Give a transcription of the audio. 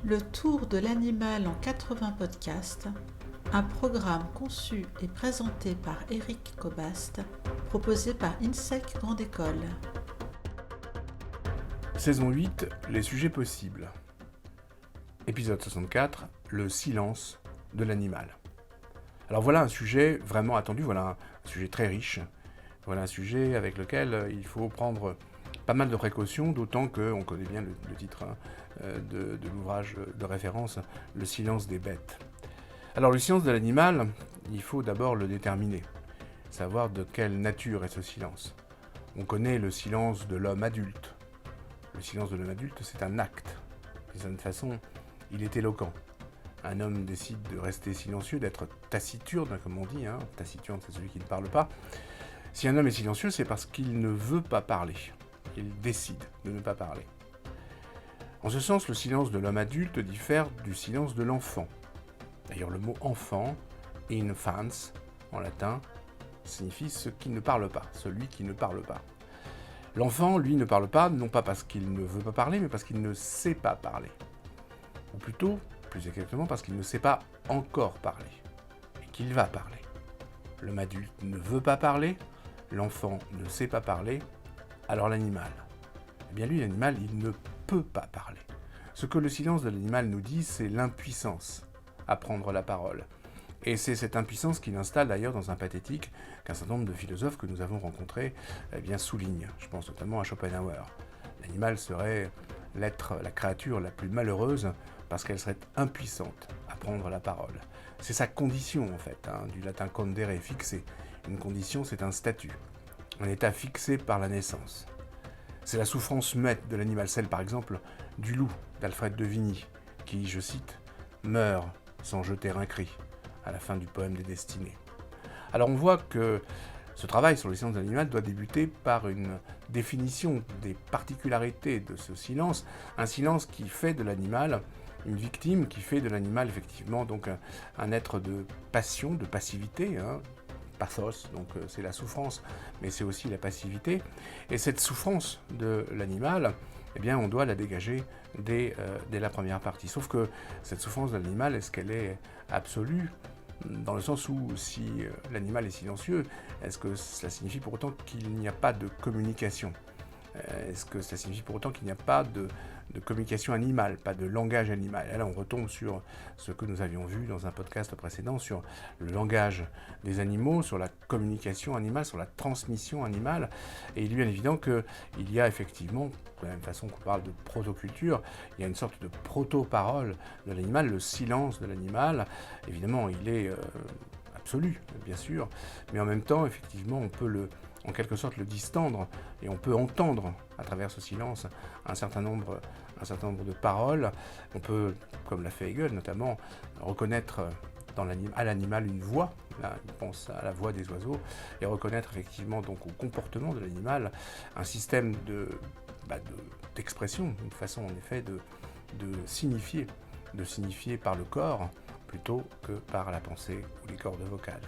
Le tour de l'animal en 80 podcasts, un programme conçu et présenté par Eric Cobast, proposé par INSEC Grande École. Saison 8, les sujets possibles. Épisode 64, le silence de l'animal. Alors voilà un sujet vraiment attendu, voilà un sujet très riche, voilà un sujet avec lequel il faut prendre pas mal de précautions, d'autant qu'on connaît bien le titre de l'ouvrage de référence, Le silence des bêtes. Alors le silence de l'animal, il faut d'abord le déterminer, savoir de quelle nature est ce silence. On connaît le silence de l'homme adulte. Le silence de l'homme adulte, c'est un acte. D'une certaine façon, il est éloquent. Un homme décide de rester silencieux, d'être taciturne, comme on dit. Taciturne, c'est celui qui ne parle pas. Si un homme est silencieux, c'est parce qu'il ne veut pas parler. Il décide de ne pas parler. En ce sens, le silence de l'homme adulte diffère du silence de l'enfant. D'ailleurs, le mot enfant, infans, en latin, signifie ce qui ne parle pas, celui qui ne parle pas. L'enfant, lui, ne parle pas, non pas parce qu'il ne veut pas parler, mais parce qu'il ne sait pas parler. Ou plutôt, plus exactement, parce qu'il ne sait pas encore parler, et qu'il va parler. L'homme adulte ne veut pas parler, l'enfant ne sait pas parler, alors l'animal. Eh bien lui, l'animal, il ne peut pas parler. Ce que le silence de l'animal nous dit, c'est l'impuissance à prendre la parole. Et c'est cette impuissance qu'il installe d'ailleurs dans un pathétique qu'un certain nombre de philosophes que nous avons rencontrés soulignent. Je pense notamment à Schopenhauer. L'animal serait l'être, la créature la plus malheureuse parce qu'elle serait impuissante à prendre la parole. C'est sa condition en fait, du latin condere, fixé. Une condition, c'est un statut, un état fixé par la naissance. C'est la souffrance muette de l'animal, celle par exemple du loup d'Alfred de Vigny, qui, je cite, meurt sans jeter un cri, à la fin du poème des Destinées. Alors on voit que ce travail sur le silence de l'animal doit débuter par une définition des particularités de ce silence, un silence qui fait de l'animal une victime, qui fait de l'animal effectivement donc un être de passion, de passivité, pathos, donc c'est la souffrance, mais c'est aussi la passivité. Et cette souffrance de l'animal, eh bien, on doit la dégager dès la première partie. Sauf que cette souffrance de l'animal, est-ce qu'elle est absolue ? Dans le sens où, si l'animal est silencieux, est-ce que cela signifie pour autant qu'il n'y a pas de communication ? Est-ce que cela signifie pour autant qu'il n'y a pas de communication animale, pas de langage animal ? Et là, on retombe sur ce que nous avions vu dans un podcast précédent sur le langage des animaux, sur la communication animale, sur la transmission animale. Et il est bien évident qu'il y a effectivement, de la même façon qu'on parle de protoculture, il y a une sorte de proto-parole de l'animal, le silence de l'animal. Évidemment, il est absolu, bien sûr, mais en même temps, effectivement, on peut en quelque sorte le distendre, et on peut entendre à travers ce silence un certain nombre de paroles. On peut, comme l'a fait Hegel notamment, reconnaître à l'animal une voix, là il pense à la voix des oiseaux, et reconnaître effectivement donc au comportement de l'animal un système d'expression, une façon en effet de signifier par le corps plutôt que par la pensée ou les cordes vocales.